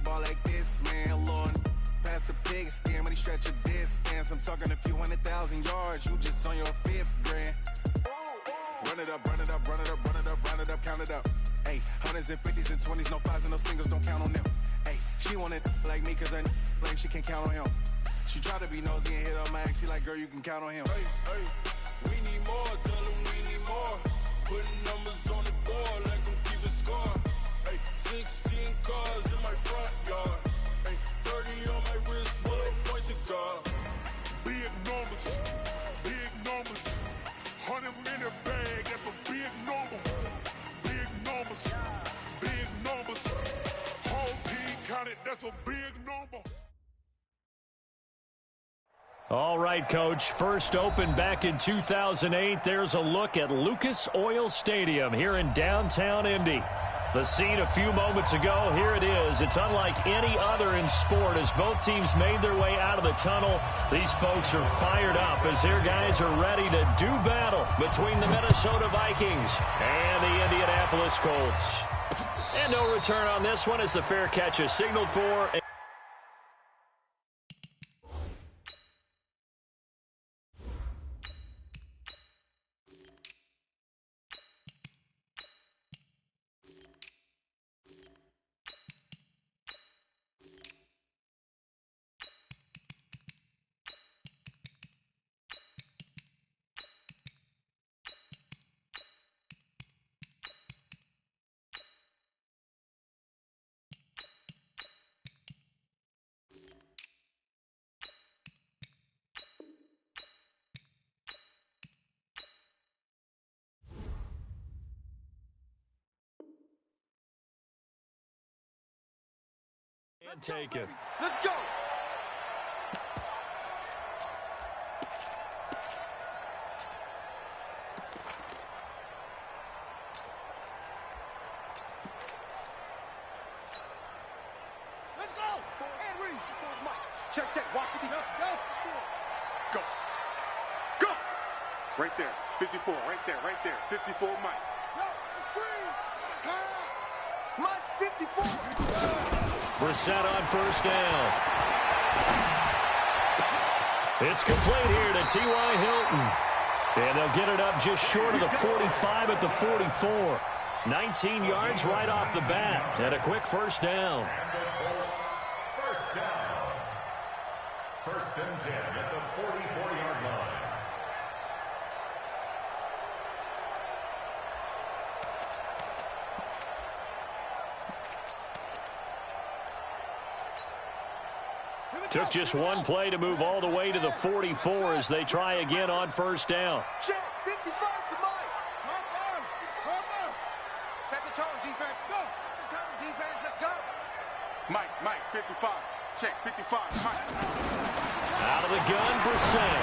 ball like this, man. Lord, past the pig skin when he stretch a distance. I'm talking a few 100,000 yards. You just on your 5th grand. Run it up, run it up, run it up, run it up, run it up, count it up. Hey, hundreds and 50s and 20s, no 5s and no singles, don't count on them. Hey, she want it like me, cause I blame she can't count on him. She try to be nosy and hit up my ex, she like, girl, you can count on him. Hey, hey, we need more, tell them we need more. Putting numbers on the board, like them keep a score. Hey, 16 cars in my front yard. Hey, 30 on my wrist, while I point to God. Big numbers, big numbers. 100-minute bag, that's a big number. Big numbers, big numbers. Whole team counted, that's a big number. All right, Coach. First opened back in 2008. There's a look at Lucas Oil Stadium here in downtown Indy. The scene a few moments ago, here it is. It's unlike any other in sport as both teams made their way out of the tunnel. These folks are fired up as their guys are ready to do battle between the Minnesota Vikings and the Indianapolis Colts. And no return on this one as the fair catch is signaled for. And take it. Let's go. Let's go. And read. Mike. Check, check. Walk with the go. Go. Go. Right there. 54. Right there. Right there. 54, Mike. Yo, screen. Pass. Mike, 54. Brissett on first down. It's complete here to T.Y. Hilton. And they'll get it up just short of the 45 at the 44. 19 yards right off the bat. And a quick first down. First down. First and 10 at the 44-yard line. Took just one play to move all the way to the 44 as they try again on first down. Check, 55 to Mike. Set the tone, defense. Go. Set the tone, defense. Let's go. Mike, 55. Check, 55. Mike. Out of the gun, Brissett.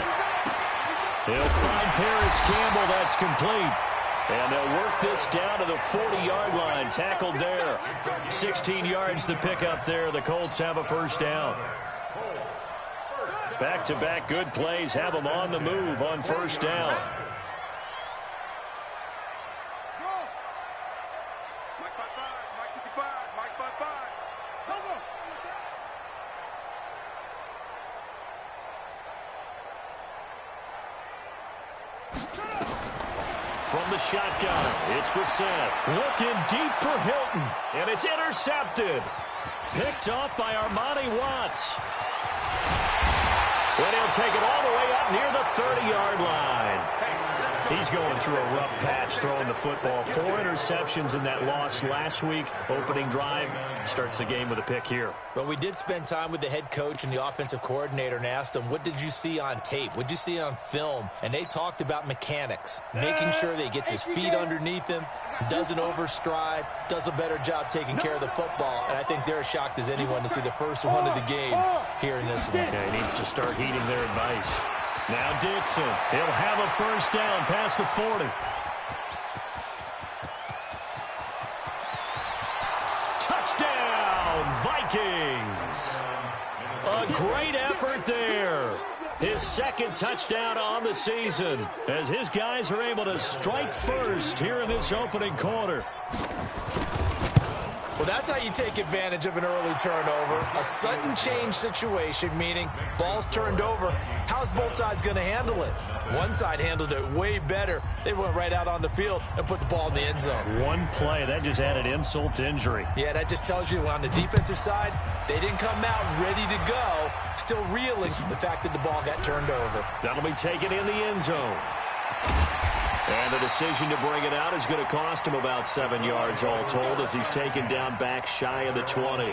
He'll find Paris Campbell. That's complete. And they'll work this down to the 40-yard line. Tackled there. 16 yards to pick up there. The Colts have a first down. Back-to-back good plays have them on the move on first down. Mike 55, Mike 55, Mike 55. From the shotgun, it's Brissett. Looking deep for Hilton, and it's intercepted. Picked off by Armani Watts. But he'll take it all the way up near the 30-yard line. He's going through a rough patch throwing the football. 4 interceptions in that loss last week. Opening drive starts the game with a pick here. But we did spend time with the head coach and the offensive coordinator and asked them, what did you see on tape? What did you see on film? And they talked about mechanics, making sure that he gets his feet underneath him, doesn't overstride, does a better job taking care of the football. And I think they're as shocked as anyone to see the first one of the game here in this one. Yeah, he needs to start heeding their advice. Now Dixon, he'll have a first down past the 40. Touchdown, Vikings! A great effort there. His second touchdown on the season as his guys are able to strike first here in this opening quarter. Well, that's how you take advantage of an early turnover. A sudden change situation, meaning ball's turned over. How's both sides going to handle it? One side handled it way better. They went right out on the field and put the ball in the end zone. One play, that just added insult to injury. Yeah, that just tells you on the defensive side, they didn't come out ready to go, still reeling from the fact that the ball got turned over. That'll be taken in the end zone. And the decision to bring it out is going to cost him about 7 yards all told as he's taken down back shy of the 20.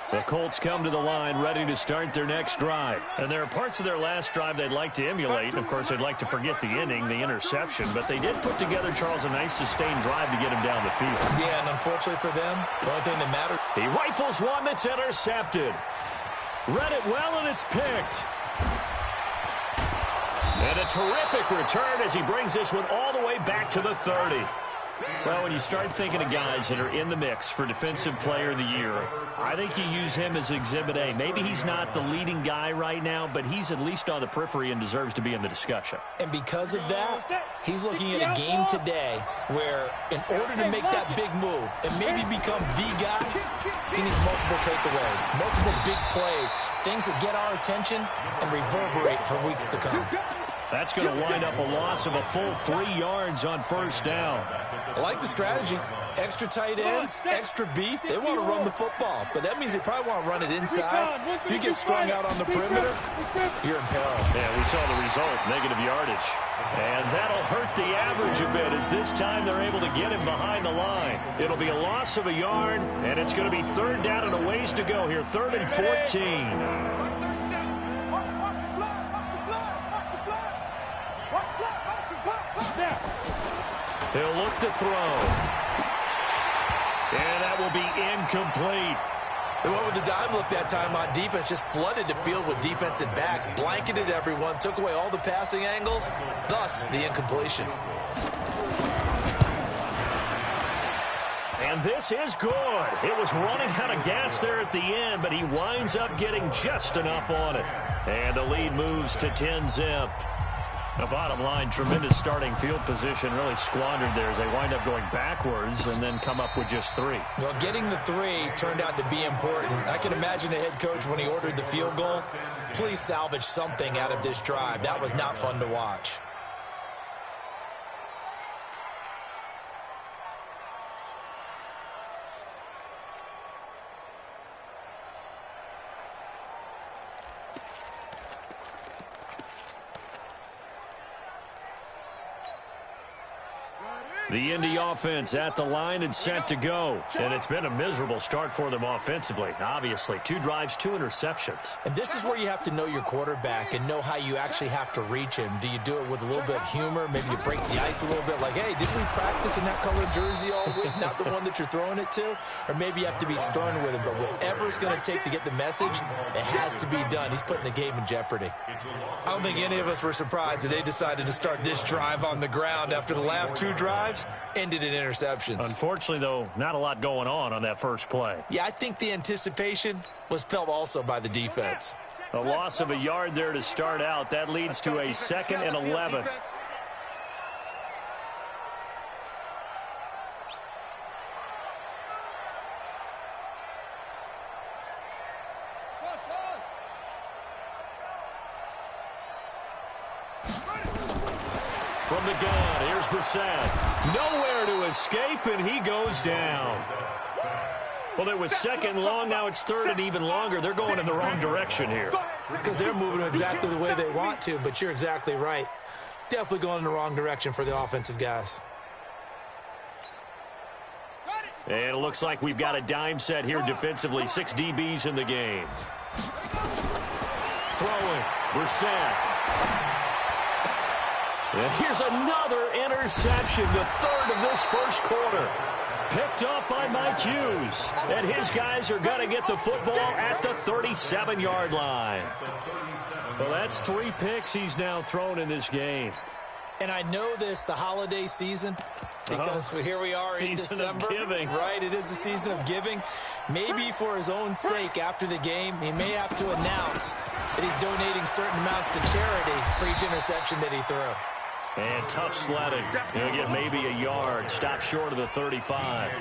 The Colts come to the line ready to start their next drive. And there are parts of their last drive they'd like to emulate. And, of course, they'd like to forget the inning, the interception. But they did put together, Charles, a nice sustained drive to get him down the field. Yeah, and unfortunately for them, the only thing that mattered. He rifles one that's intercepted. Read it well, and it's picked. And a terrific return as he brings this one all the way back to the 30. Well, when you start thinking of guys that are in the mix for Defensive Player of the Year, I think you use him as Exhibit A. Maybe he's not the leading guy right now, but he's at least on the periphery and deserves to be in the discussion. And because of that, he's looking at a game today where in order to make that big move and maybe become the guy, he needs multiple takeaways, multiple big plays, things that get our attention and reverberate for weeks to come. That's going to wind up a loss of a full 3 yards on first down. I like the strategy. Extra tight ends, extra beef. They want to run the football, but that means they probably want to run it inside. If you get strung out on the perimeter, you're in peril. Yeah, we saw the result, negative yardage. And that'll hurt the average a bit as this time they're able to get him behind the line. It'll be a loss of a yard, and it's going to be third down and a ways to go here. 3rd and 14. He'll look to throw. And that will be incomplete. They went with the dime look that time on defense, just flooded the field with defensive backs, blanketed everyone, took away all the passing angles, thus the incompletion. And this is good. It was running out of gas there at the end, but he winds up getting just enough on it. And the lead moves to 10-zip. The bottom line, tremendous starting field position, really squandered there as they wind up going backwards and then come up with just 3. Well, getting the 3 turned out to be important. I can imagine the head coach when he ordered the field goal, please salvage something out of this drive. That was not fun to watch. The Indy offense at the line and set to go. And it's been a miserable start for them offensively, obviously. 2 drives, 2 interceptions. And this is where you have to know your quarterback and know how you actually have to reach him. Do you do it with a little bit of humor? Maybe you break the ice a little bit like, hey, didn't we practice in that colored jersey all week? Not the one that you're throwing it to? Or maybe you have to be stern with him. But whatever it's going to take to get the message, it has to be done. He's putting the game in jeopardy. I don't think any of us were surprised that they decided to start this drive on the ground after the last 2 drives ended in interceptions. Unfortunately, though, not a lot going on that first play. Yeah, I think the anticipation was felt also by the defense. A loss of a yard there to start out. That leads to a 2nd and 11. From the gun, here's Brissett. Nowhere to escape, and he goes down. Well, it was 2nd and long. Now it's 3rd and even longer. They're going in the wrong direction here. Because they're moving exactly the way they want to, but you're exactly right. Definitely going in the wrong direction for the offensive guys. And it looks like we've got a dime set here defensively. 6 DBs in the game. Throwing, Brissett. And here's another interception, the 3rd of this first quarter. Picked up by Mike Hughes. And his guys are going to get the football at the 37-yard line. Well, that's 3 picks he's now thrown in this game. And I know this, the holiday season, because here we are in December. Season of giving. Right, it is the season of giving. Maybe for his own sake after the game, he may have to announce and he's donating certain amounts to charity for each interception that he threw. And tough sledding. He'll get maybe a yard. Stop short of the 35.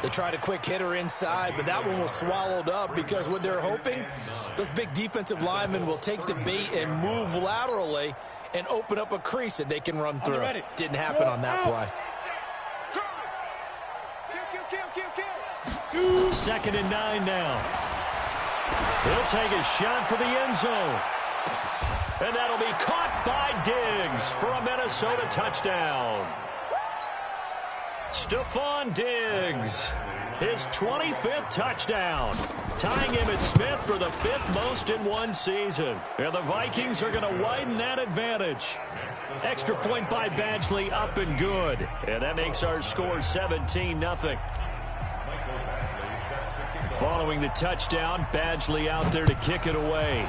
They tried a quick hitter inside, but that one was swallowed up because what they're hoping, those big defensive linemen will take the bait and move laterally and open up a crease that they can run through. Didn't happen on that play. 2nd and 9 now. He'll take a shot for the end zone. And that'll be caught by Diggs for a Minnesota touchdown. Stephon Diggs, his 25th touchdown, tying Emmitt Smith for the 5th most in one season. And the Vikings are going to widen that advantage. Extra point by Badgley, up and good. And that makes our score 17-0. Following the touchdown, Badgley out there to kick it away.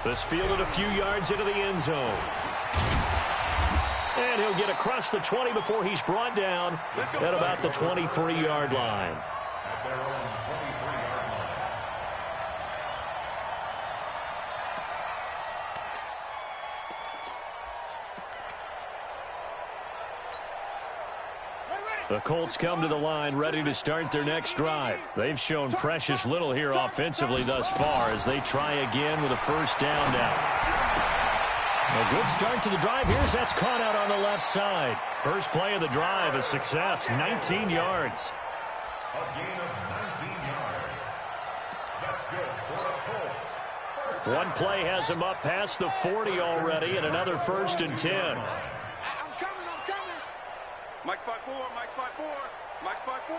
This fielded a few yards into the end zone. And he'll get across the 20 before he's brought down at about the 23-yard line. The Colts come to the line ready to start their next drive. They've shown precious little here offensively thus far as they try again with a first down now. A good start to the drive. Here's that's caught out on the left side. First play of the drive, a success, 19 yards. A gain of 19 yards. That's good for the Colts. One play has him up past the 40 already, and another 1st and 10. I'm coming. Mike spot 4, Mike spot 4, Mike spot 4.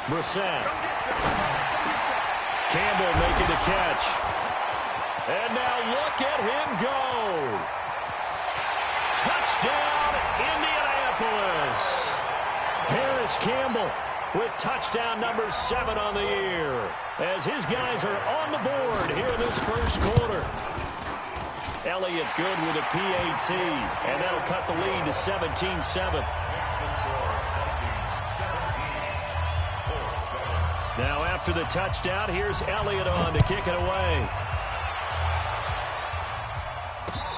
Brissett. Campbell making the catch. And now look at him go. Touchdown, Indianapolis. Paris Campbell with touchdown number 7 on the year as his guys are on the board here in this first quarter. Elliott good with a PAT, and that'll cut the lead to 17-7. Now after the touchdown, here's Elliott on to kick it away.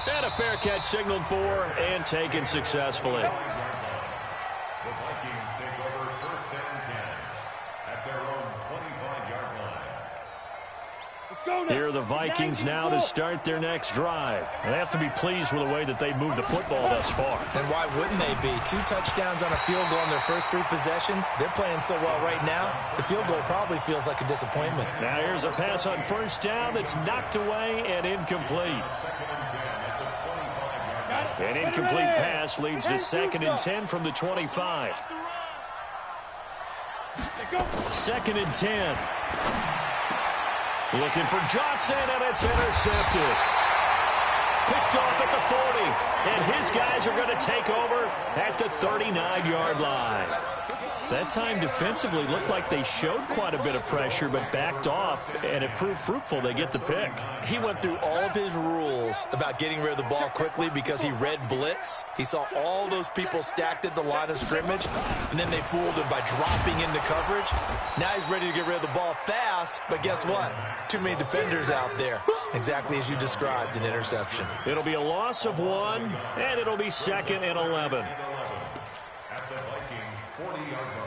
And a fair catch signaled for and taken successfully. The Vikings take over 1st and 10 at their own 25-yard line. Here are the Vikings now to start their next drive. They have to be pleased with the way that they've moved the football thus far. And why wouldn't they be? 2 touchdowns on a field goal in their first 3 possessions. They're playing so well right now, the field goal probably feels like a disappointment. Now here's a pass on first down that's knocked away and incomplete. An incomplete pass leads to 2nd and 10 from the 25. 2nd and 10. Looking for Johnson, and it's intercepted. Picked off at the 40, and his guys are going to take over at the 39-yard line. That time defensively looked like they showed quite a bit of pressure, but backed off, and it proved fruitful. They get the pick. He went through all of his rules about getting rid of the ball quickly because he read blitz. He saw all those people stacked at the line of scrimmage, and then they fooled him by dropping into coverage. Now he's ready to get rid of the ball fast, but guess what? Too many defenders out there. Exactly as you described, an interception. It'll be a loss of 1, and it'll be 2nd and 11. At the Vikings 40-yard line.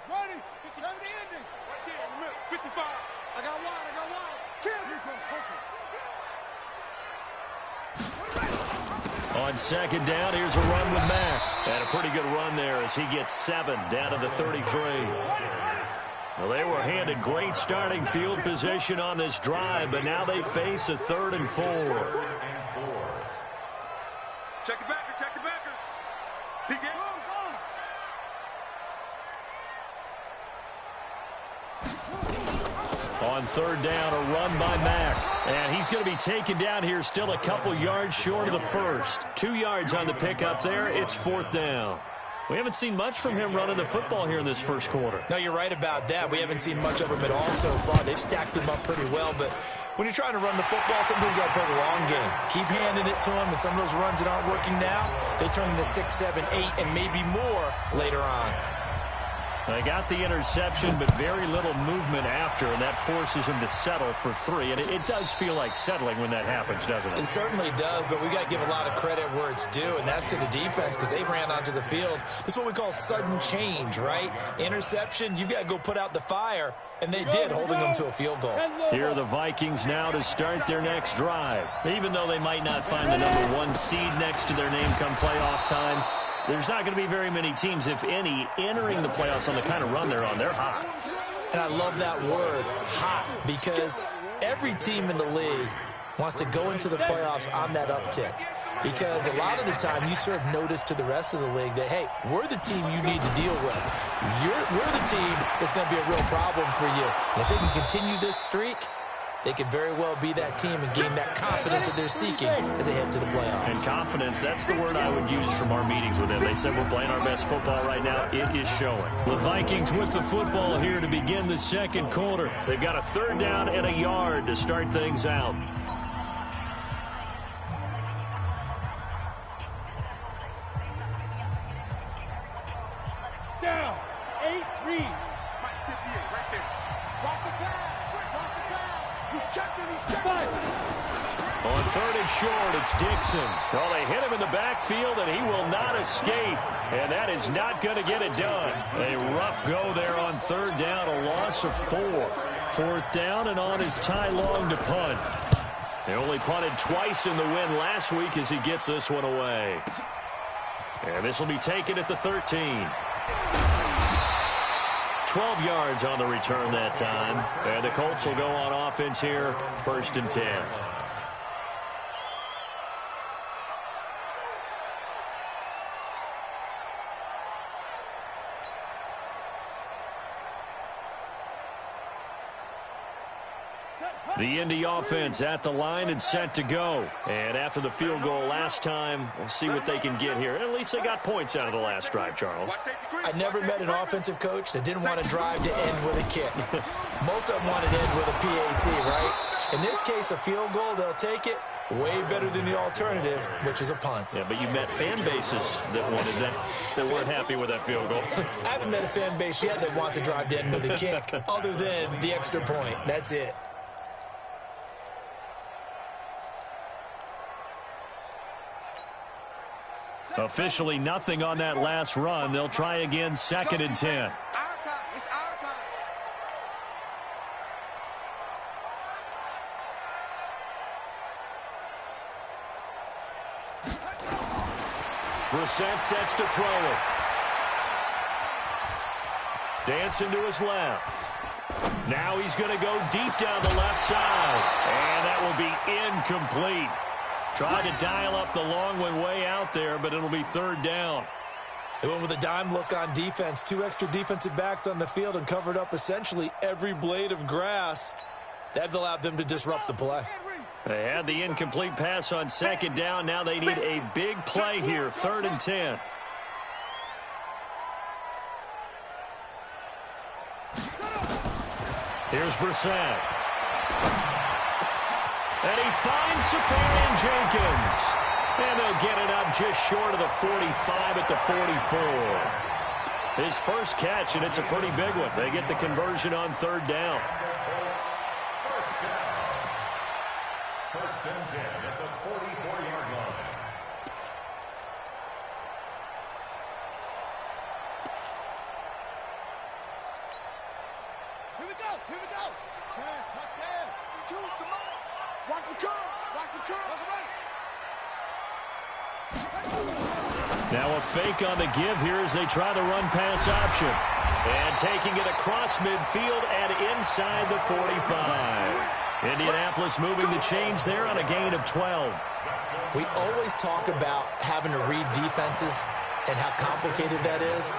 Ready? 57 ending. Right there in the middle. 55. I got wide. On 2nd down, here's a run with Mack. And a pretty good run there as he gets 7 down to the 33. Well, they were handed great starting field position on this drive, but now they face a 3rd and 4. Check it backer, check it backer. He get On 3rd down, a run by Mack. And he's going to be taken down here still a couple yards short of the first. 2 yards on the pickup there. It's 4th down. We haven't seen much from him running the football here in this first quarter. No, you're right about that. We haven't seen much of him at all so far. They've stacked him up pretty well, but when you're trying to run the football, sometimes you got to play the long game. Keep handing it to him, and some of those runs that aren't working now, they turn into 6, 7, 8, and maybe more later on. They got the interception, but very little movement after, and that forces him to settle for 3. And it does feel like settling when that happens, doesn't it? It certainly does, but we got to give a lot of credit where it's due, and that's to the defense because they ran onto the field. This is what we call sudden change, right? Interception, you got to go put out the fire, and they did, holding them to a field goal. Here are the Vikings now to start their next drive. Even though they might not find the number 1 seed next to their name come playoff time, there's not going to be very many teams, if any, entering the playoffs on the kind of run they're on. They're hot. And I love that word, hot, because every team in the league wants to go into the playoffs on that uptick. Because a lot of the time you serve notice to the rest of the league that, hey, we're the team you need to deal with. We're the team that's going to be a real problem for you. And if they can continue this streak, they could very well be that team and gain that confidence that they're seeking as they head to the playoffs. And confidence, that's the word I would use from our meetings with them. They said we're playing our best football right now. It is showing. The Vikings with the football here to begin the second quarter. They've got a 3rd down and a yard to start things out. Down. 8, read. Mike 58, right there. Watch the pass. He's checking. On 3rd and short, it's Dixon. Well, they hit him in the backfield, and he will not escape. And that is not going to get it done. A rough go there on 3rd down, a loss of 4. 4th down, and on is Ty Long to punt. They only punted twice in the win last week as he gets this one away. And this will be taken at the 13. 12 yards on the return that time. And the Colts will go on offense here, 1st and 10. The Indy offense at the line and set to go. And after the field goal last time, we'll see what they can get here. At least they got points out of the last drive, Charles. I never met an offensive coach that didn't want to drive to end with a kick. Most of them want to end with a PAT, right? In this case, a field goal, they'll take it. Way better than the alternative, which is a punt. Yeah, but you met fan bases that wanted that weren't happy with that field goal. I haven't met a fan base yet that wants to drive to end with a kick, other than the extra point. That's it. Officially nothing on that last run. They'll try again, 2nd and 10. Our time. It's our time. Brissett sets to throw it. Dancing to his left. Now he's going to go deep down the left side. And that will be incomplete. Tried to dial up the long one way out there, but it'll be 3rd down. They went with a dime look on defense. 2 extra defensive backs on the field and covered up essentially every blade of grass. That allowed them to disrupt the play. They had the incomplete pass on 2nd down. Now they need a big play here, 3rd and 10. Here's Brissett. And he finds Safarian Jenkins. And they'll get it up just short of the 45 at the 44. His first catch, and it's a pretty big one. They get the conversion on 3rd down. First and 10 at the 44-yard line. Here we go. Touchdown. Come on. Watch the curve. Now a fake on the give here as they try the run-pass option. And taking it across midfield and inside the 45. Indianapolis moving the chains there on a gain of 12. We always talk about having to read defenses and how complicated that is.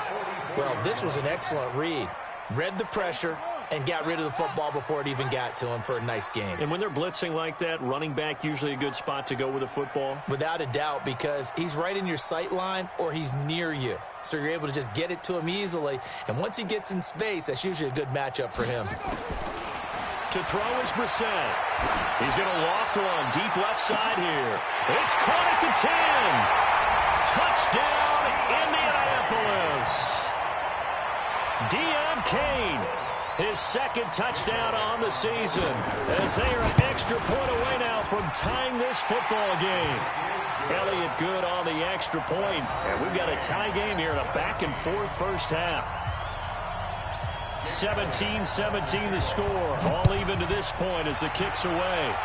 Well, this was an excellent read. Read the pressure and got rid of the football before it even got to him for a nice game. And when they're blitzing like that, running back usually a good spot to go with a football? Without a doubt, because he's right in your sight line or he's near you. So you're able to just get it to him easily. And once he gets in space, that's usually a good matchup for him. To throw is Brissett. He's going to loft one deep left side here. It's caught at the 10. Touchdown, Indianapolis. Deon Cain, his second touchdown on the season, as they are an extra point away now from tying this football game. Elliott good on the extra point, and we've got a tie game here in a back-and-forth first half. 17-17 the score, all even to this point as the kick's away.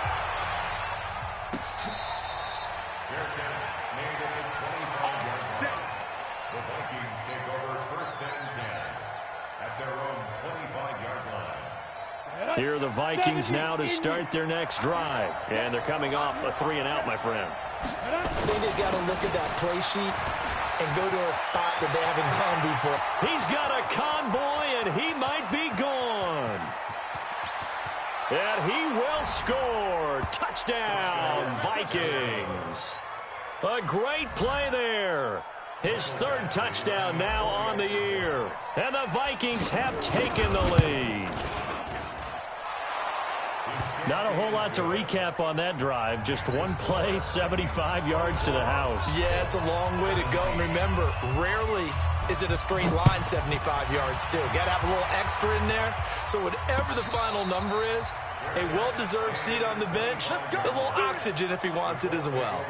Here are the Vikings now to start their next drive. And they're coming off a 3-and-out, my friend. I think they've got to look at that play sheet and go to a spot that they haven't gone before. He's got a convoy, and he might be gone. And he will score. Touchdown, Vikings. A great play there. His third touchdown now on the year. And the Vikings have taken the lead. Not a whole lot to recap on that drive. Just one play, 75 yards to the house. Yeah, it's a long way to go. And remember, rarely is it a straight line 75 yards, too. Got to have a little extra in there. So whatever the final number is, a well-deserved seat on the bench, a little oxygen if he wants it as well.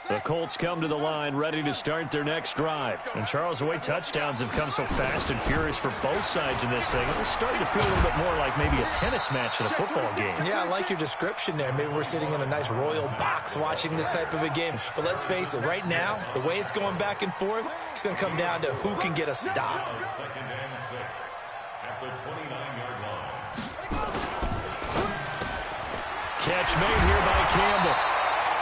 The Colts come to the line ready to start their next drive. And Charles, the way touchdowns have come so fast and furious for both sides in this thing, it's starting to feel a little bit more like maybe a tennis match than a football game. Yeah, I like your description there. Maybe we're sitting in a nice royal box watching this type of a game. But let's face it, right now, the way it's going back and forth, it's going to come down to who can get a stop. 2nd and 6 at the 29-yard line. Catch made here by Campbell.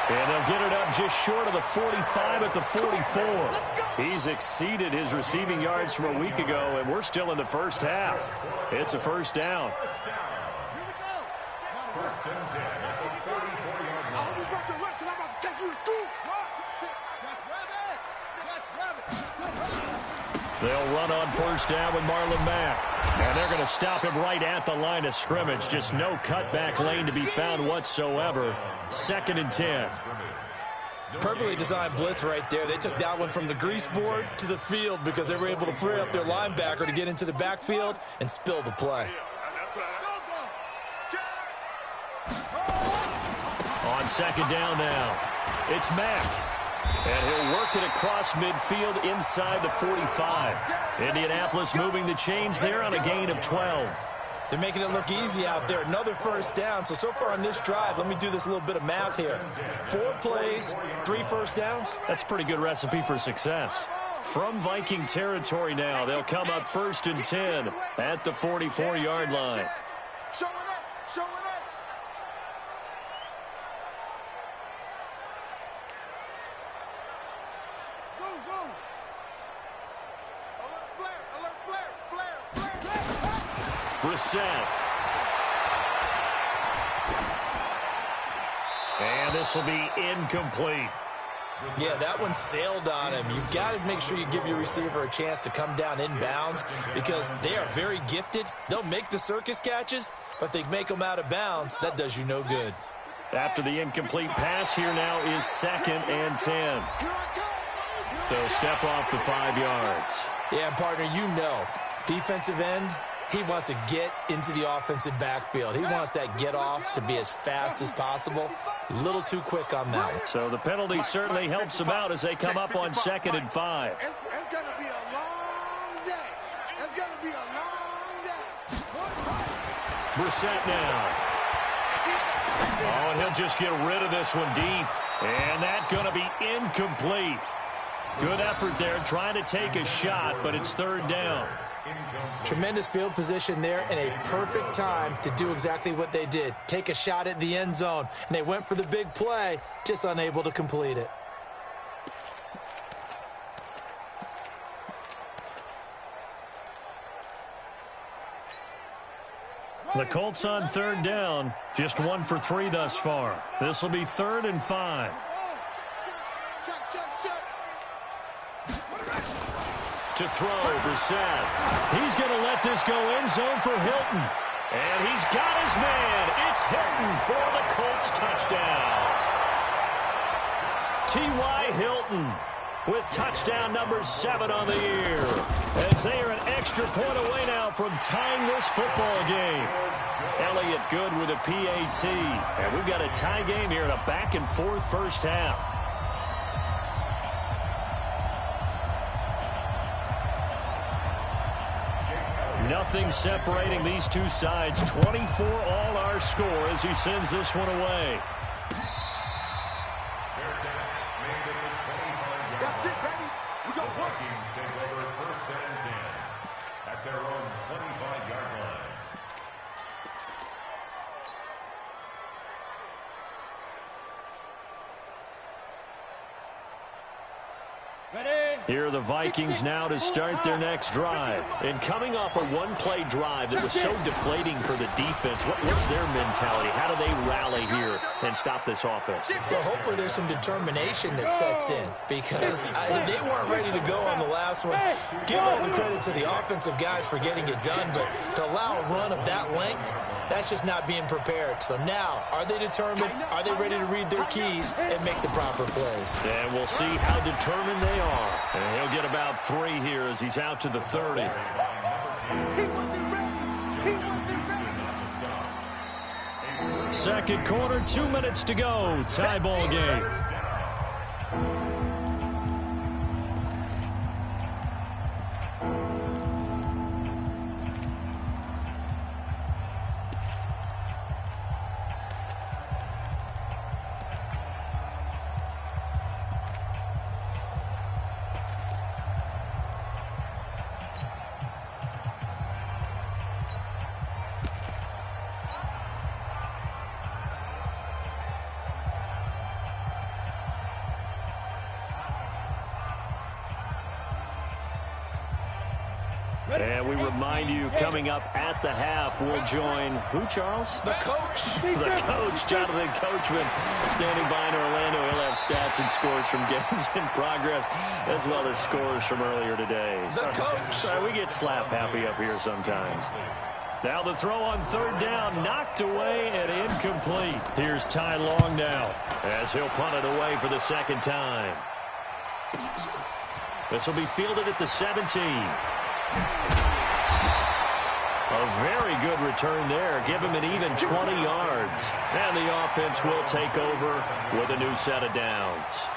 And they'll get it up just short of the 45 at the 44. He's exceeded his receiving yards from a week ago, and we're still in the first half. It's a first down. First and 10 at the 44-yard line. They'll run on first down with Marlon Mack. And they're going to stop him right at the line of scrimmage. Just no cutback lane to be found whatsoever. 2nd and 10. Perfectly designed blitz right there. They took that one from the grease board to the field because they were able to free up their linebacker to get into the backfield and spill the play. On 2nd down now, it's Mack. And he'll work it across midfield inside the 45. Indianapolis moving the chains there on a gain of 12. They're making it look easy out there. Another first down. So far on this drive, let me do this little bit of math here. 4 plays, 3 first downs. That's a pretty good recipe for success. From Viking territory now, they'll come up 1st and 10 at the 44-yard line. Brissett. And this will be incomplete. Yeah, that one sailed on him. You've got to make sure you give your receiver a chance to come down inbounds because they are very gifted. They'll make the circus catches, but they make them out of bounds. That does you no good. After the incomplete pass, here now is 2nd and 10. So step off the 5 yards. Yeah, partner, you know, defensive end, he wants to get into the offensive backfield. He wants that get off to be as fast as possible. A little too quick on that one. So the penalty certainly helps them out as they come up on 2nd and 5. It's going to be a long day. It's going to be a long day. Brissett now. Oh, and he'll just get rid of this one deep. And that's going to be incomplete. Good effort there, trying to take a shot, but it's 3rd down. Tremendous field position there and a perfect time to do exactly what they did. Take a shot at the end zone. And they went for the big play, just unable to complete it. The Colts on 3rd down, just 1 for 3 thus far. This will be 3rd and 5. To throw, Brissett. He's going to let this go end zone for Hilton. And he's got his man. It's Hilton for the Colts touchdown. T.Y. Hilton with touchdown number 7 on the year. As they are an extra point away now from tying this football game. Elliott good with a PAT. And we've got a tie game here in a back-and-forth first half. Nothing separating these two sides. 24 all our score as he sends this one away. That's it, baby. We got one. Vikings take over 1st and 10 at their own 25-yard line. Here are the Vikings now to start their next drive. And coming off a one-play drive that was so deflating for the defense, what's their mentality? How do they rally here and stop this offense? Well, hopefully there's some determination that sets in, because they weren't ready to go on the last one. Give all the credit to the offensive guys for getting it done, but to allow a run of that length, that's just not being prepared. So now, are they determined? Are they ready to read their keys and make the proper plays? And we'll see how determined they are. And he'll get about 3 here as he's out to the 30. He wasn't ready. He wasn't ready. Second quarter, 2 minutes to go. Tie ball game. And we remind you, coming up at the half, we'll join who, Charles? The coach. The coach, Jonathan Coachman, standing by in Orlando. He'll have stats and scores from games in progress, as well as scores from earlier today. The coach. Sorry, we get slap happy up here sometimes. Now the throw on 3rd down, knocked away and incomplete. Here's Ty Long now, as he'll punt it away for the 2nd time. This will be fielded at the 17. A very good return there. Give him an even 20 yards. And the offense will take over with a new set of downs.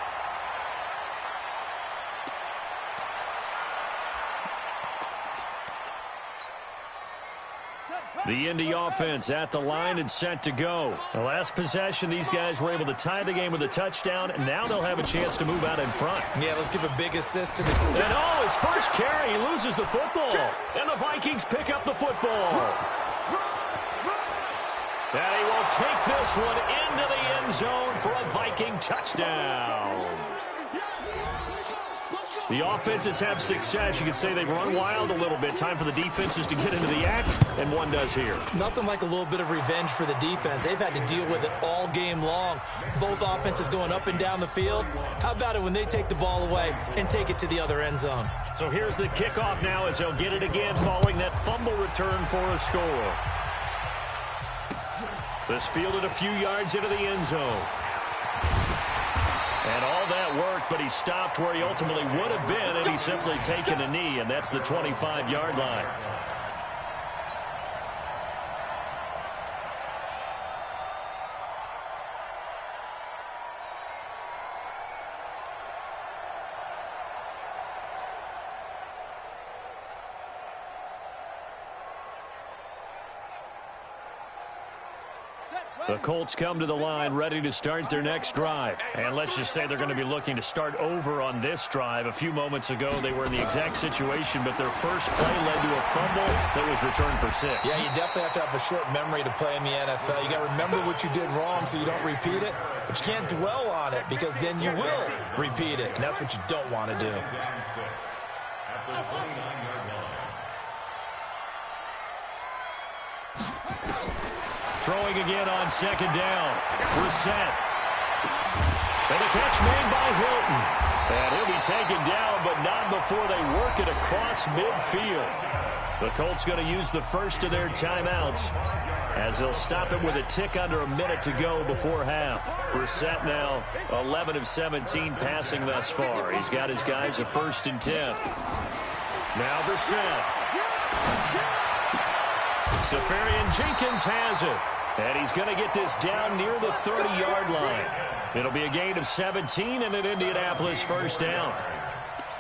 The Indy offense at the line and set to go. The last possession, these guys were able to tie the game with a touchdown, and now they'll have a chance to move out in front. Yeah, let's give a big assist to the... And his first carry, he loses the football. And the Vikings pick up the football. And he will take this one into the end zone for a Viking touchdown. The offenses have success. You could say they've run wild a little bit. Time for the defenses to get into the act, and one does here. Nothing like a little bit of revenge for the defense. They've had to deal with it all game long. Both offenses going up and down the field. How about it when they take the ball away and take it to the other end zone? So here's the kickoff now as they'll get it again following that fumble return for a score. This fielded a few yards into the end zone. And all that worked, but he stopped where he ultimately would have been, and he's simply taken a knee, and that's the 25-yard line. The Colts come to the line ready to start their next drive. And let's just say they're going to be looking to start over on this drive. A few moments ago, they were in the exact situation, but their first play led to a fumble that was returned for 6. Yeah, you definitely have to have a short memory to play in the NFL. You got to remember what you did wrong so you don't repeat it, but you can't dwell on it because then you will repeat it, and that's what you don't want to do. At the 29-yard line. Throwing again on 2nd down. Reset. And a catch made by Hilton. And he'll be taken down, but not before before they work it across midfield. The Colts going to use the first of their timeouts as they'll stop it with a tick under a minute to go before half. Brissett now 11 of 17 passing thus far. He's got his guys a 1st and 10. Now Brissett. Safarian Jenkins has it. And he's going to get this down near the 30-yard line. It'll be a gain of 17 and an Indianapolis first down.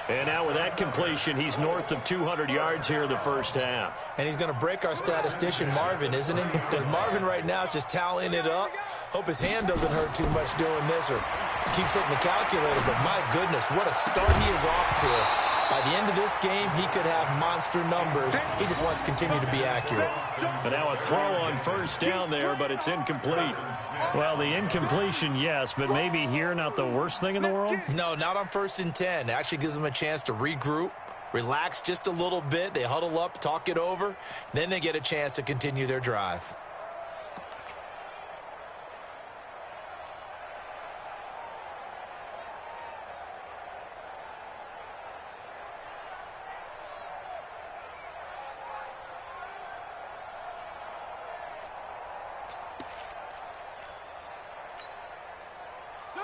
And now with that completion, he's north of 200 yards here in the first half. And he's going to break our statistician, Marvin, isn't he? Because Marvin right now is just tallying it up. Hope his hand doesn't hurt too much doing this or keeps hitting the calculator. But my goodness, what a start he is off to. By the end of this game, he could have monster numbers. He just wants to continue to be accurate. But now a throw on first down there, but it's incomplete. Well, the incompletion, yes, but maybe here not the worst thing in the world? No, not on 1st and 10. It actually gives them a chance to regroup, relax just a little bit. They huddle up, talk it over. Then they get a chance to continue their drive.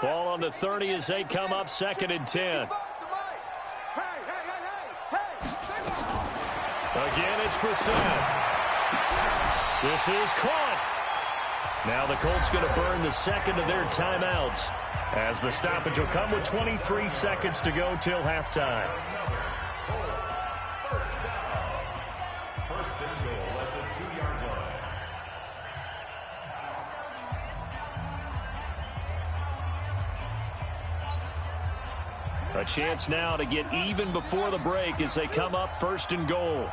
Ball on the 30 as they come up 2nd and 10. Again, it's Brissett. This is caught. Now the Colts going to burn the 2nd of their timeouts as the stoppage will come with 23 seconds to go till halftime. A chance now to get even before the break as they come up 1st and goal.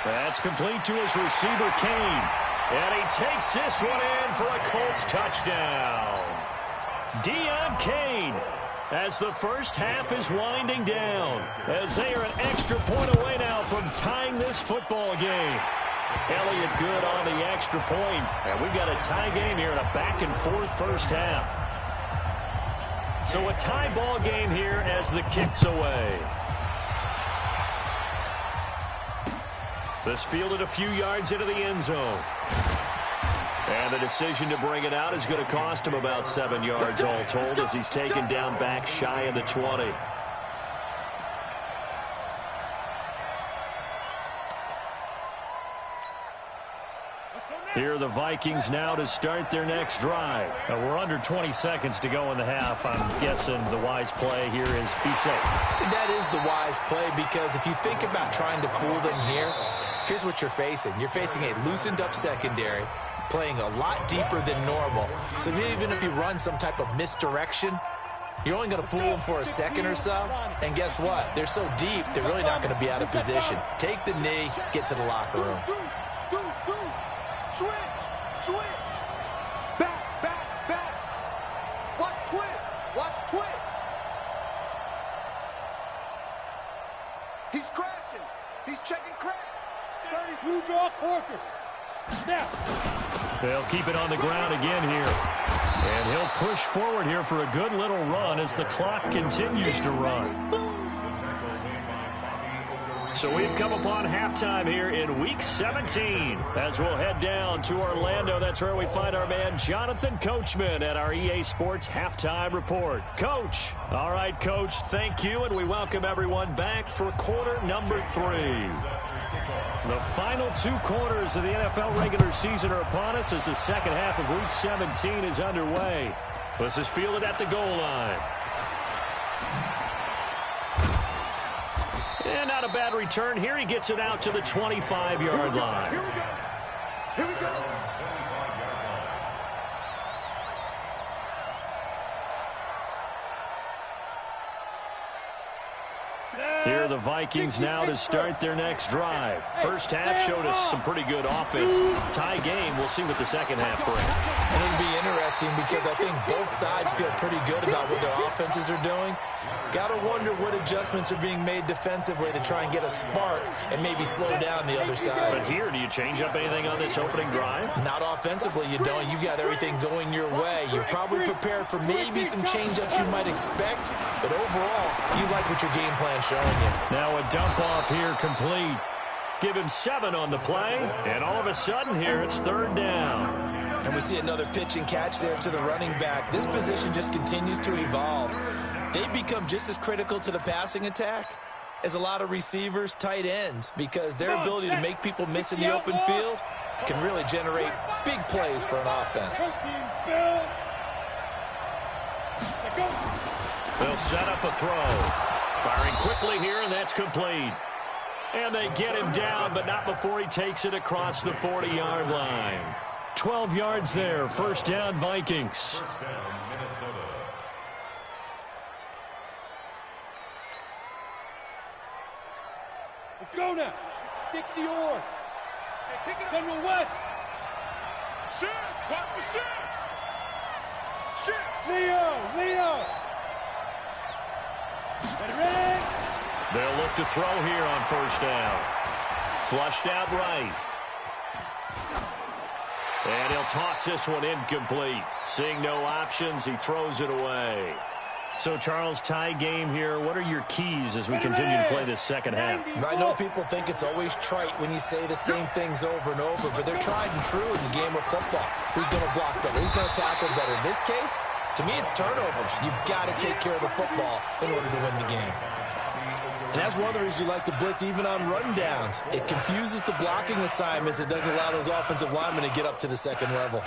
That's complete to his receiver, Kane. And he takes this one in for a Colts touchdown. Deon Kane, as the first half is winding down, as they are an extra point away now from tying this football game. Elliott good on the extra point, and we've got a tie game here in a back-and-forth first half. So a tie ball game here as the kick's away. This fielded a few yards into the end zone. And the decision to bring it out is going to cost him about 7 yards all told as he's taken down back shy of the 20. Here are the Vikings now to start their next drive. We're under 20 seconds to go in the half. I'm guessing the wise play here is be safe. That is the wise play because if you think about trying to fool them here, here's what you're facing. You're facing a loosened up secondary, playing a lot deeper than normal. So even if you run some type of misdirection, you're only going to fool them for a second or so. And guess what? They're so deep, they're really not going to be out of position. Take the knee, get to the locker room. Switch. Back. Watch twist. He's crashing. He's checking crash. 30s, blue draw, corker. Snap. They'll keep it on the ground again here. And he'll push forward here for a good little run as the clock continues to run. So we've come upon halftime here in Week 17 as we'll head down to Orlando. That's where we find our man Jonathan Coachman at our EA Sports Halftime Report. Coach. All right, Coach, thank you, and we welcome everyone back for quarter number 3. The final 2 quarters of the NFL regular season are upon us as the second half of Week 17 is underway. This is fielded at the goal line. And not a bad return here. He gets it out to the 25-yard line. Here we go. Here are the Vikings now to start their next drive. First half showed us some pretty good offense. Tie game. We'll see what the second half brings. And it'll be interesting because I think both sides feel pretty good about what their offenses are doing. Got to wonder what adjustments are being made defensively to try and get a spark and maybe slow down the other side. But here, do you change up anything on this opening drive? Not offensively, you don't. You got everything going your way. You've probably prepared for maybe some change-ups you might expect, but overall, you like what your game plan's showing you. Now a dump off here complete. Give him 7 on the play, and all of a sudden here it's third down. And we see another pitch and catch there to the running back. This position just continues to evolve. They become just as critical to the passing attack as a lot of receivers, tight ends, because their ability to make people miss in the open field can really generate big plays for an offense. They'll set up a throw. Firing quickly here, and that's complete. And they get him down, but not before he takes it across the 40-yard line. 12 yards there. First down, Vikings. First down, Minnesota. Let's go now. 60 or. General West. Shit! Watch the shit! Shit! Leo! Ready? They'll look to throw here on first down. Flushed out right. And he'll toss this one incomplete. Seeing no options, he throws it away. So, Charles, tie game here. What are your keys as we continue to play this second half? I know people think it's always trite when you say the same things over and over, but they're tried and true in the game of football. Who's going to block better? Who's going to tackle better? In this case, to me, it's turnovers. You've got to take care of the football in order to win the game. And that's one of the reasons you like to blitz even on rundowns. It confuses the blocking assignments. It doesn't allow those offensive linemen to get up to the second level.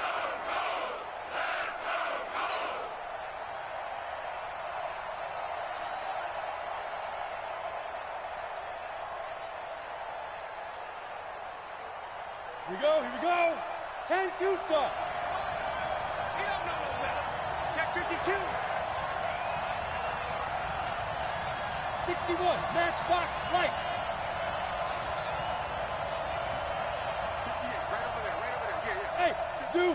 Here we go. 10-2 start. He don't know no better. Check 52. 61, matchbox right. 58, right over there. Yeah. Hey, Zoo.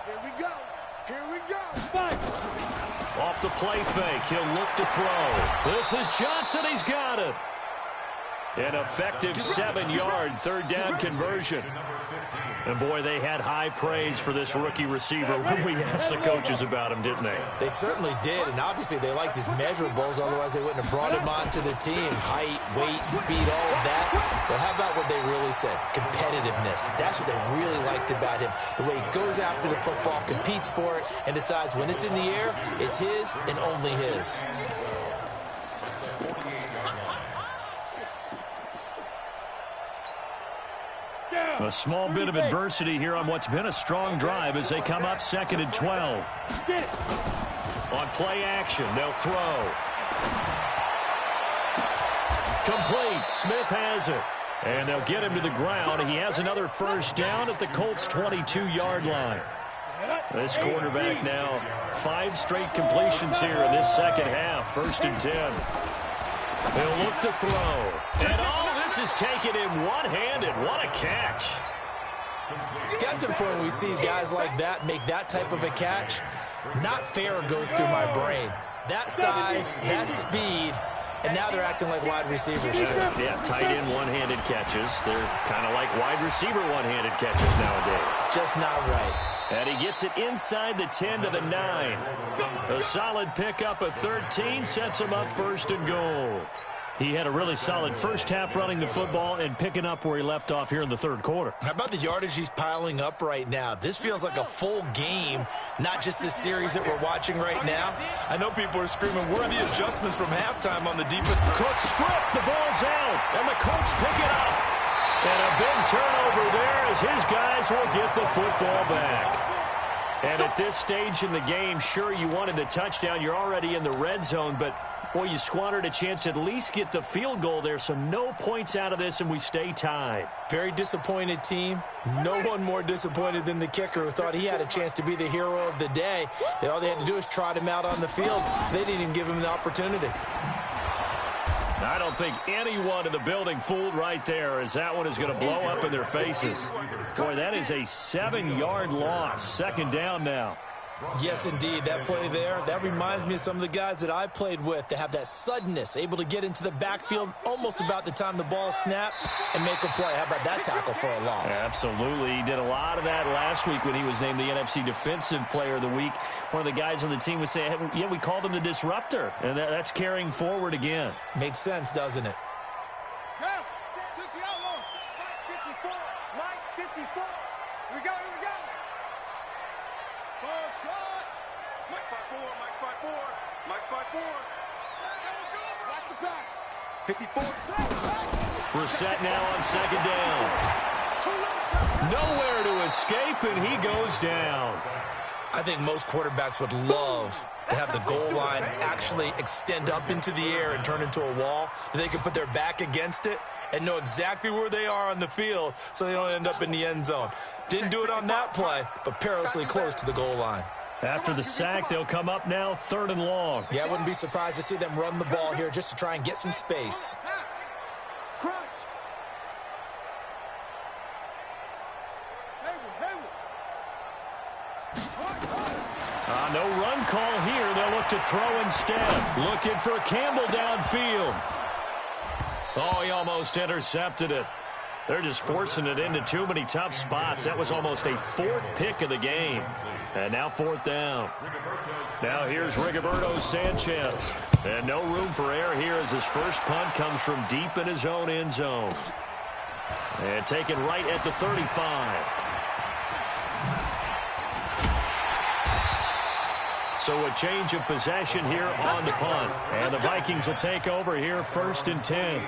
Here we go. 5. Off the play fake, he'll look to throw. This is Johnson, he's got it. An effective 7-yard third down conversion. And, boy, they had high praise for this rookie receiver when we asked the coaches about him, didn't they? They certainly did, and obviously they liked his measurables, otherwise they wouldn't have brought him onto the team. Height, weight, speed, all of that. But how about what they really said? Competitiveness. That's what they really liked about him. The way he goes after the football, competes for it, and decides when it's in the air, it's his and only his. A small bit of adversity here on what's been a strong drive as they come up 2nd and 12. On play action, they'll throw. Complete. Smith has it. And they'll get him to the ground. He has another first down at the Colts' 22-yard line. This quarterback now 5 straight completions here in this second half. 1st and 10. They'll look to throw. And this is taken in one-handed. What a catch. It's got to the point when we see guys like that make that type of a catch. Not fair goes through my brain. That size, that speed, and now they're acting like wide receivers. Yeah, tight end one-handed catches. They're kind of like wide receiver one-handed catches nowadays. Just not right. And he gets it inside the 10 to the 9. A solid pickup of 13 sets him up 1st and goal. He had a really solid first half running the football and picking up where he left off here in the 3rd quarter. How about the yardage he's piling up right now? This feels like a full game, not just this series that we're watching right now. I know people are screaming, where are the adjustments from halftime on the defense? Cook strip, the ball's out, and the Colts pick it up. And a big turnover there as his guys will get the football back. And at this stage in the game, sure, you wanted the touchdown. You're already in the red zone, but boy, you squandered a chance to at least get the field goal there, so no points out of this, and we stay tied. Very disappointed team. No one more disappointed than the kicker who thought he had a chance to be the hero of the day. All they had to do is trot him out on the field. They didn't even give him the opportunity. I don't think anyone in the building fooled right there, as that one is going to blow up in their faces. Boy, that is a 7-yard loss. Second down now. Yes, indeed. That play there, that reminds me of some of the guys that I played with that have that suddenness, able to get into the backfield almost about the time the ball snapped and make a play. How about that tackle for a loss? Absolutely. He did a lot of that last week when he was named the NFC Defensive Player of the Week. One of the guys on the team would say, hey, yeah, we called him the disruptor, and that's carrying forward again. Makes sense, doesn't it? Mike 54. Mike 54. Here we go. Mike 5-4. Mike 5-4. Watch the pass. 54. Brissett now on second down. Nowhere to escape, and he goes down. I think most quarterbacks would love to have the goal line actually extend up into the air and turn into a wall. They can put their back against it and know exactly where they are on the field so they don't end up in the end zone. Didn't do it on that play, but perilously close to the goal line. After the sack, they'll come up now 3rd and long. Yeah, I wouldn't be surprised to see them run the ball here just to try and get some space. No run call here. They'll look to throw instead. Looking for Campbell downfield. Oh, he almost intercepted it. They're just forcing it into too many tough spots. That was almost a 4th pick of the game. And now 4th down. Now here's Rigoberto Sanchez. And no room for error here as his first punt comes from deep in his own end zone. And taken right at the 35. So a change of possession here on the punt. And the Vikings will take over here 1st and 10.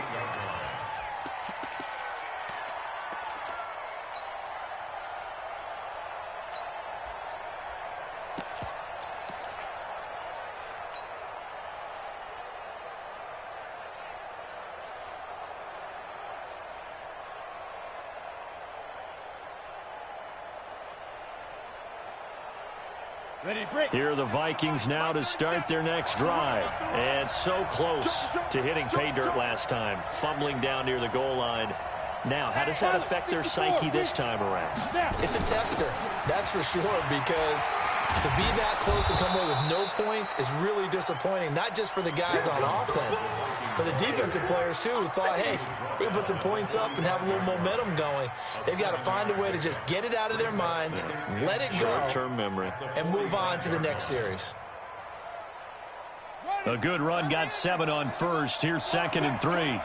Here are the Vikings now to start their next drive. And so close to hitting pay dirt last time. Fumbling down near the goal line. Now, how does that affect their psyche this time around? It's a tester, that's for sure, because to be that close and come away with no points is really disappointing, not just for the guys on offense, but the defensive players, too, who thought, hey, we can put some points up and have a little momentum going. They've got to find a way to just get it out of their minds, let it go, short-term memory, and move on to the next series. A good run got 7 on first. Here's 2nd and 3.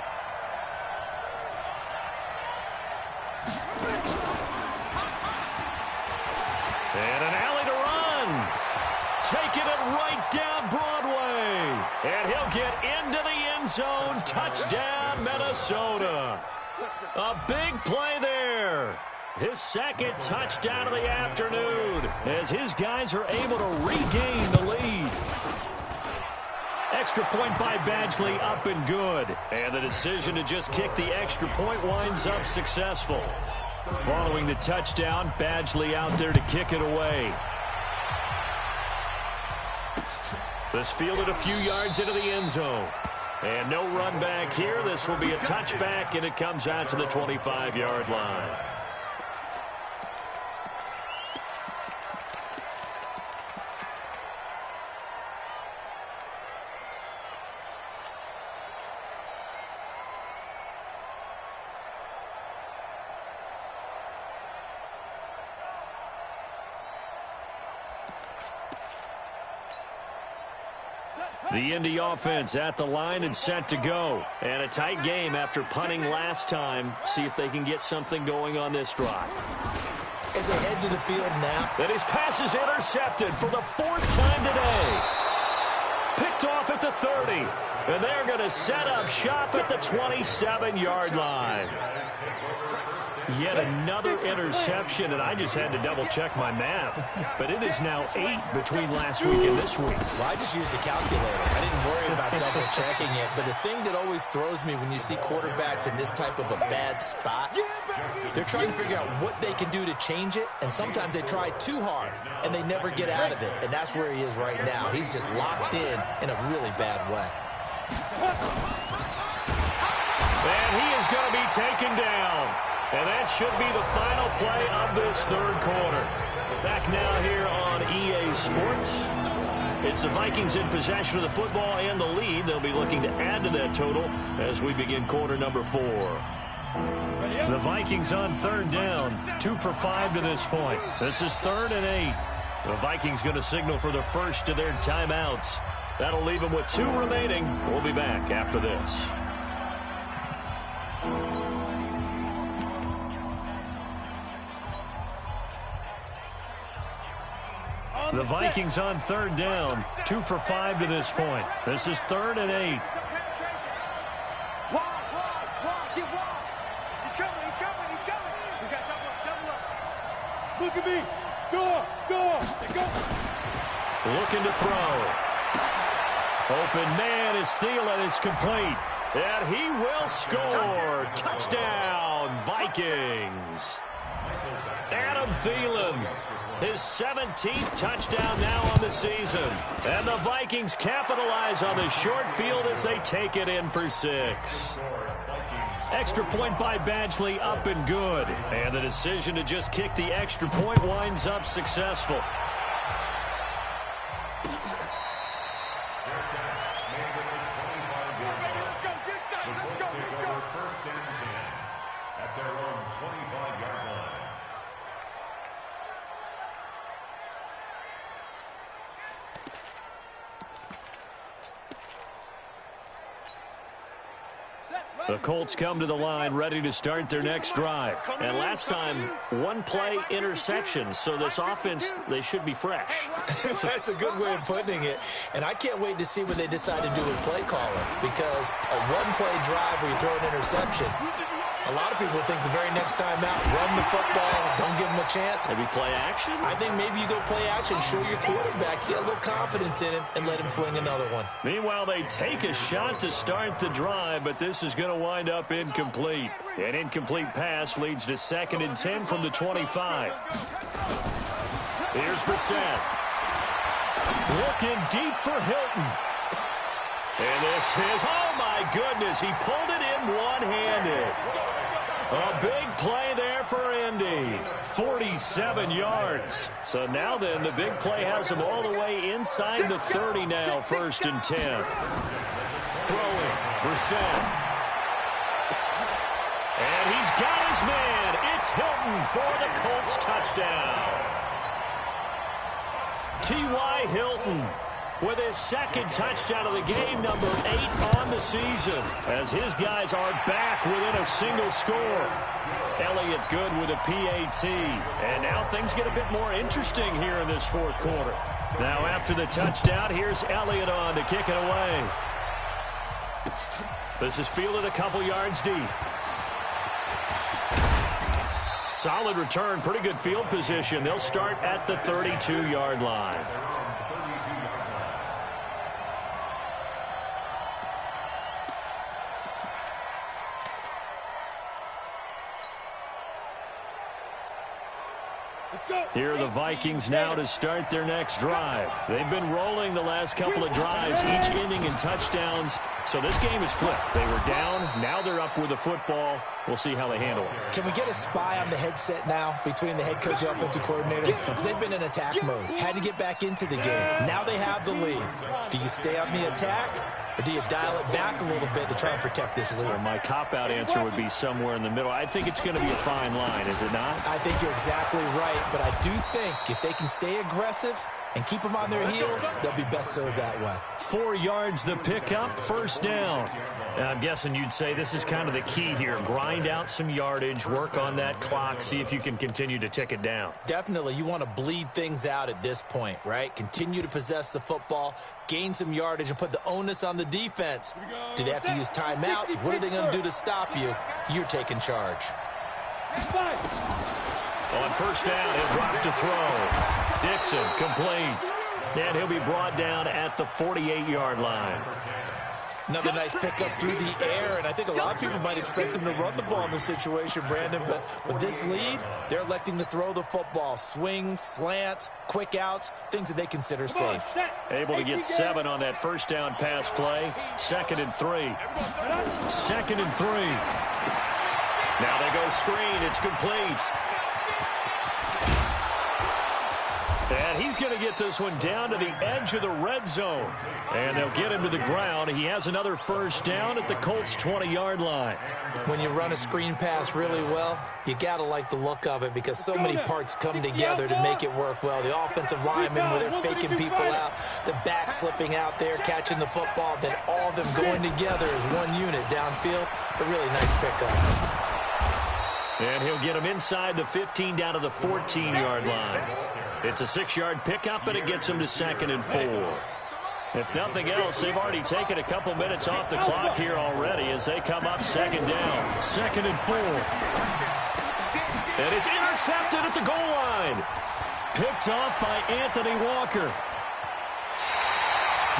And an alley to run. Taking it right down Broadway. And he'll get into the end zone. Touchdown, Minnesota. A big play there. His 2nd touchdown of the afternoon as his guys are able to regain the lead. Extra point by Badgley, up and good. And the decision to just kick the extra point winds up successful. Following the touchdown, Badgley out there to kick it away. This fielded a few yards into the end zone. And no run back here. This will be a touchback, and it comes out to the 25-yard line. The Indy offense at the line and set to go. And a tight game after punting last time. See if they can get something going on this drive. As they head to the field now. And his pass is intercepted for the 4th time today. Picked off at the 30. And they're going to set up shop at the 27-yard line. Yet another interception, and I just had to double-check my math. But it is now 8 between last week and this week. Well, I just used a calculator. I didn't worry about double-checking it. But the thing that always throws me when you see quarterbacks in this type of a bad spot, they're trying to figure out what they can do to change it, and sometimes they try too hard, and they never get out of it. And that's where he is right now. He's just locked in a really bad way. And he is going to be taken down. And that should be the final play of this third quarter. Back now here on EA Sports. It's the Vikings in possession of the football and the lead. They'll be looking to add to that total as we begin quarter number 4. The Vikings on third down, 2 for 5 to this point. This is 3rd and 8. The Vikings going to signal for the first of their timeouts. That'll leave them with 2 remaining. We'll be back after this. The Vikings on third down, 2 for 5 to this point. This is 3rd and 8. Wide, get wide. He's coming. We got double up. Look at me. Door. Go. Looking to throw. Open man is Thielen. It's complete. And he will score. Touchdown, Vikings. Adam Thielen, his 17th touchdown now on the season. And the Vikings capitalize on the short field as they take it in for 6. Extra point by Badgley, up and good. And the decision to just kick the extra point winds up successful. The Colts come to the line ready to start their next drive. And last time, 1-play interception. So this offense, they should be fresh. That's a good way of putting it. And I can't wait to see what they decide to do with play calling. Because a 1-play drive where you throw an interception, a lot of people think the very next time out, run the football, don't give them a chance. Maybe play action? I think maybe you go play action, show your quarterback, get a little confidence in him, and let him fling another one. Meanwhile, they take a shot to start the drive, but this is going to wind up incomplete. An incomplete pass leads to 2nd and 10 from the 25. Here's Brissett. Looking deep for Hilton. And this is, oh my goodness, he pulled it in one-handed. A big play there for Indy. 47 yards. So now then, the big play has him all the way inside the 30 now, 1st and 10. Throwing, Brissett. And he's got his man. It's Hilton for the Colts touchdown. T.Y. Hilton with his 2nd touchdown of the game, number 8 on the season, as his guys are back within a single score. Elliott good with a PAT. And now things get a bit more interesting here in this 4th quarter. Now after the touchdown, here's Elliott on to kick it away. This is fielded a couple yards deep. Solid return, pretty good field position. They'll start at the 32-yard line. Here are the Vikings now to start their next drive. They've been rolling the last couple of drives, each ending in touchdowns. So this game is flipped. They were down. Now they're up with the football. We'll see how they handle it. Can we get a spy on the headset now between the head coach and offensive coordinator? Because they've been in attack mode. Had to get back into the game. Now they have the lead. Do you stay on the attack, or do you dial it back a little bit to try and protect this lead? Well, my cop-out answer would be somewhere in the middle. I think it's going to be a fine line, is it not? I think you're exactly right, but I do think if they can stay aggressive and keep them on their heels, they'll be best served that way. 4 yards the pickup, 1st down. And I'm guessing you'd say this is kind of the key here. Grind out some yardage, work on that clock, see if you can continue to tick it down. Definitely. You want to bleed things out at this point, right? Continue to possess the football, gain some yardage, and put the onus on the defense. Do they have to use timeouts? What are they going to do to stop you? You're taking charge. On 1st down, he'll drop to throw. Dixon, complete. And he'll be brought down at the 48-yard line. Another nice pickup through the air, and I think a lot of people might expect them to run the ball in this situation, Brandon, but with this lead, they're electing to throw the football. Swings, slants, quick outs, things that they consider safe. Able to get 7 on that first down pass play. 2nd and 3. 2nd and 3. Now they go screen. It's complete. And he's going to get this one down to the edge of the red zone. And they'll get him to the ground. He has another first down at the Colts' 20-yard line. When you run a screen pass really well, you got to like the look of it because so many parts come together to make it work well. The offensive linemen, where they're faking people out, the back slipping out there, catching the football, then all of them going together as one unit downfield. A really nice pickup. And he'll get him inside the 15 down to the 14-yard line. It's a 6-yard pickup, and it gets him to 2nd and 4. If nothing else, they've already taken a couple minutes off the clock here already as they come up 2nd down. 2nd and 4. And it's intercepted at the goal line. Picked off by Anthony Walker.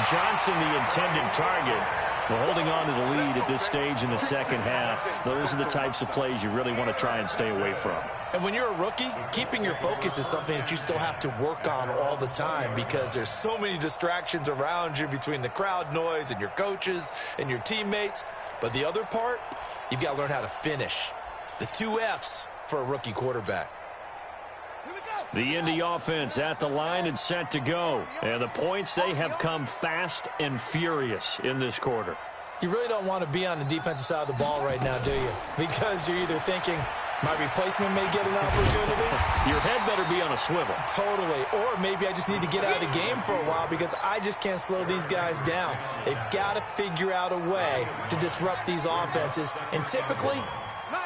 Johnson, the intended target. Well, holding on to the lead at this stage in the second half, those are the types of plays you really want to try and stay away from. And when you're a rookie, keeping your focus is something that you still have to work on all the time because there's so many distractions around you between the crowd noise and your coaches and your teammates. But the other part, you've got to learn how to finish. It's the 2 F's for a rookie quarterback. The Indy offense at the line and set to go. And the points, they have come fast and furious in this quarter. You really don't want to be on the defensive side of the ball right now, do you? Because you're either thinking, my replacement may get an opportunity. Your head better be on a swivel. Totally. Or maybe I just need to get out of the game for a while because I just can't slow these guys down. They've got to figure out a way to disrupt these offenses. And typically,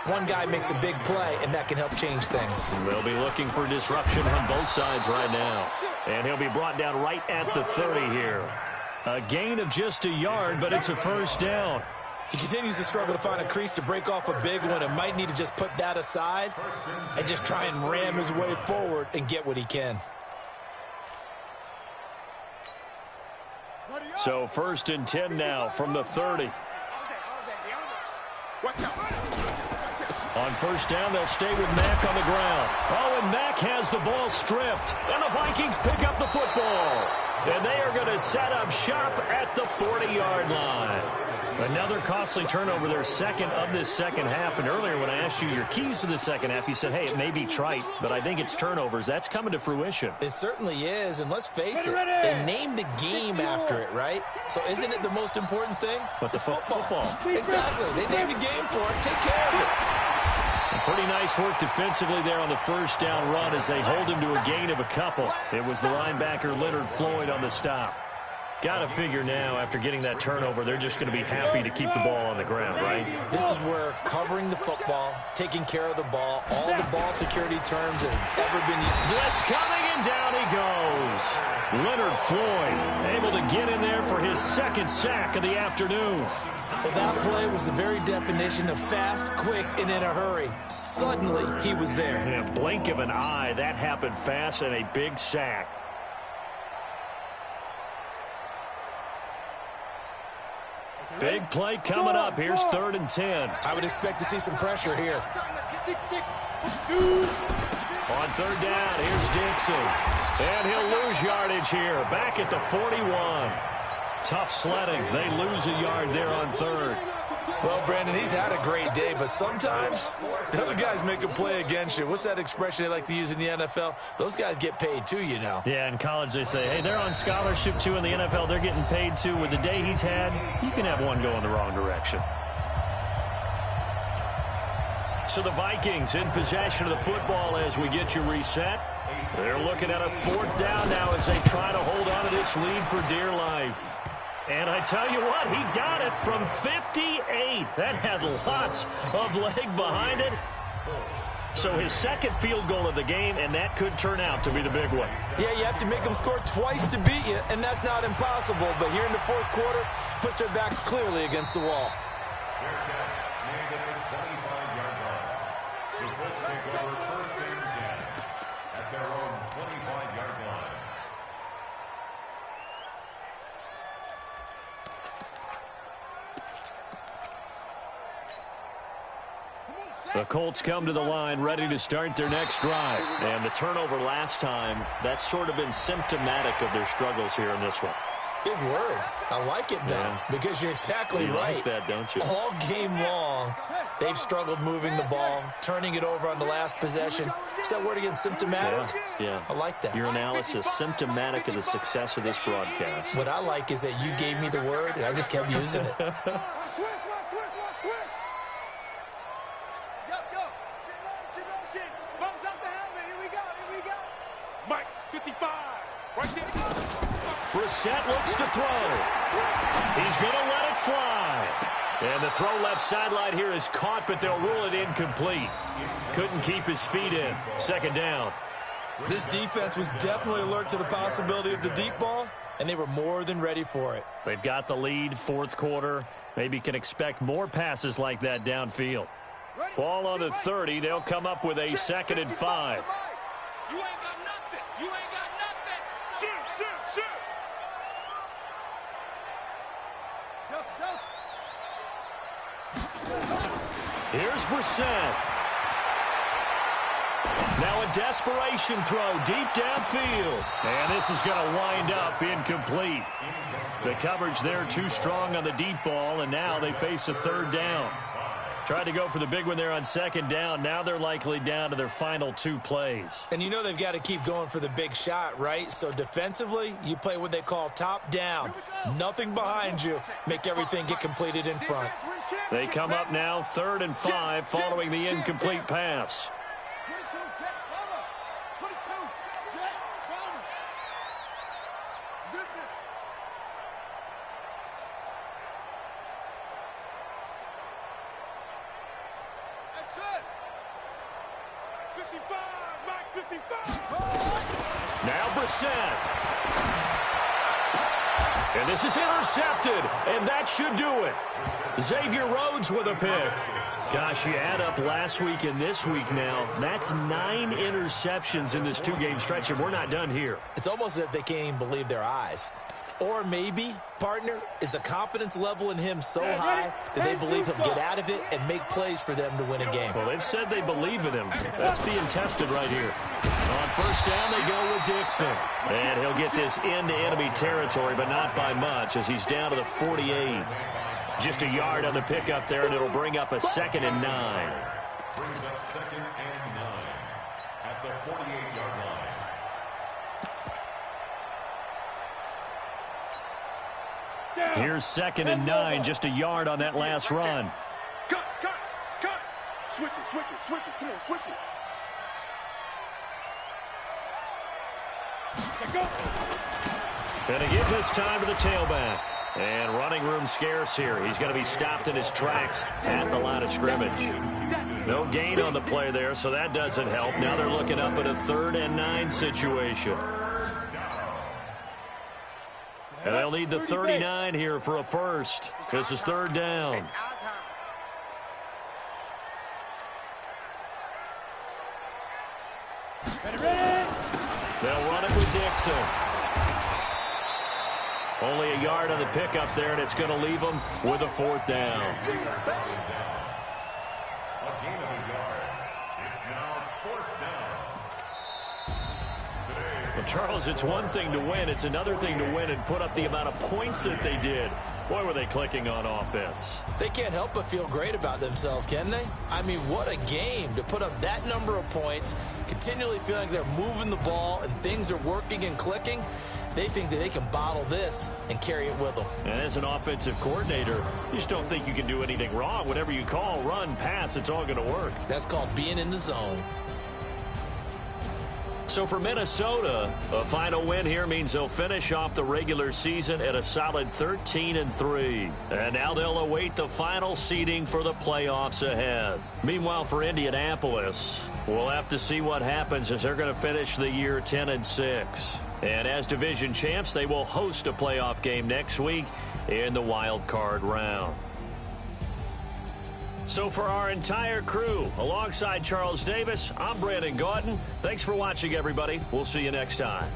one guy makes a big play, and that can help change things. They'll be looking for disruption on both sides right now. And he'll be brought down right at the 30 here. A gain of just a yard, but it's a first down. He continues to struggle to find a crease to break off a big one and might need to just put that aside and just try and ram his way forward and get what he can. So 1st and 10 now from the 30. On first down, they'll stay with Mack on the ground. Oh, and Mack has the ball stripped. And the Vikings pick up the football. And they are going to set up shop at the 40-yard line. Another costly turnover, their second of this second half. And earlier when I asked you your keys to the second half, you said, hey, it may be trite, but I think it's turnovers. That's coming to fruition. It certainly is, and let's face it, they named the game after it, right? So isn't it the most important thing? But the football. Exactly. They named a game for it. Take care of it. Pretty nice work defensively there on the first down run as they hold him to a gain of a couple. It was the linebacker Leonard Floyd on the stop. Got to figure now, after getting that turnover, they're just going to be happy to keep the ball on the ground, right? This is where covering the football, taking care of the ball, all the ball security terms that have ever been used. Blitz coming, and down he goes. Leonard Floyd able to get in there for his second sack of the afternoon. Well, that play was the very definition of fast, quick, and in a hurry. Suddenly, he was there. In a blink of an eye, that happened fast, and a big sack. Big play coming up. Here's 3rd and 10. I would expect to see some pressure here. On 3rd down, here's Dixon. And he'll lose yardage here. Back at the 41. Tough sledding. They lose a yard there on 3rd. Well, Brandon, he's had a great day, but sometimes the other guys make a play against you. What's that expression they like to use in the NFL? Those guys get paid too, you know. Yeah, in college they say, hey, they're on scholarship too. In the NFL, they're getting paid too. With the day he's had, you can have one go in the wrong direction. So the Vikings in possession of the football as we get you reset. They're looking at a 4th down now as they try to hold on to this lead for dear life. And I tell you what, he got it from 58. That had lots of leg behind it. So his second field goal of the game, and that could turn out to be the big one. Yeah, you have to make them score twice to beat you, and that's not impossible. But here in the 4th quarter, puts their backs clearly against the wall. The Colts come to the line ready to start their next drive. And the turnover last time, that's sort of been symptomatic of their struggles here in this one. Big word. I like it, though, because you're exactly right. You like that, don't you? All game long, they've struggled moving the ball, turning it over on the last possession. Is that word again, symptomatic? Yeah. I like that. Your analysis, symptomatic of the success of this broadcast. What I like is that you gave me the word, and I just kept using it. Switch. Thumbs up the helmet. Here we go. Mike, 55. Right there. Brissett looks to throw. He's going to let it fly. And the throw left sideline here is caught, but they'll rule it incomplete. Couldn't keep his feet in. Second down. This defense was definitely alert to the possibility of the deep ball, and they were more than ready for it. They've got the lead, fourth quarter. Maybe can expect more passes like that downfield. Ball on the 30. They'll come up with a 2nd and 5. You ain't got nothing. Shoot. Here's Brissett. Now a desperation throw deep downfield. And this is going to wind up incomplete. The coverage there too strong on the deep ball, and now they face a 3rd down. Tried to go for the big one there on 2nd down. Now they're likely down to their final 2 plays. And you know they've got to keep going for the big shot, right? So defensively, you play what they call top down. Nothing behind you. Make everything get completed in front. They come up now 3rd and 5 following the incomplete pass. Now Brissett. And this is intercepted, and that should do it. Xavier Rhodes with a pick. Gosh, you add up last week and this week now, that's 9 interceptions in this 2-game stretch, and we're not done here. It's almost as if they can't even believe their eyes. Or maybe, partner, is the confidence level in him so high that they believe he'll get out of it and make plays for them to win a game. Well, they've said they believe in him. That's being tested right here. On 1st down, they go with Dixon. And he'll get this into enemy territory, but not by much, as he's down to the 48. Just a yard on the pickup there, and it'll bring up a 2nd and 9. Brings up 2nd and 9 at the 48-yard line. Here's 2nd and 9, just a yard on that last run. Cut. Switch it. Come on, switch it. Gonna give this time to the tailback. And running room scarce here. He's going to be stopped in his tracks at the line of scrimmage. No gain on the play there, so that doesn't help. Now they're looking up at a 3rd and 9 situation. And they'll need the 39 here for a first. This is 3rd down. They'll run it with Dixon. Only a yard on the pickup there, and it's going to leave them with a 4th down. A gain of a yard. It's now 4th down. Well, Charles, it's one thing to win. It's another thing to win and put up the amount of points that they did. Boy, were they clicking on offense. They can't help but feel great about themselves, can they? I mean, what a game to put up that number of points, continually feeling they're moving the ball and things are working and clicking. They think that they can bottle this and carry it with them. And as an offensive coordinator, you just don't think you can do anything wrong. Whatever you call, run, pass, it's all going to work. That's called being in the zone. So for Minnesota, a final win here means they'll finish off the regular season at a solid 13-3. And now they'll await the final seeding for the playoffs ahead. Meanwhile, for Indianapolis, we'll have to see what happens as they're going to finish the year 10-6. And as division champs, they will host a playoff game next week in the wild card round. So for our entire crew, alongside Charles Davis, I'm Brandon Gautin. Thanks for watching, everybody. We'll see you next time.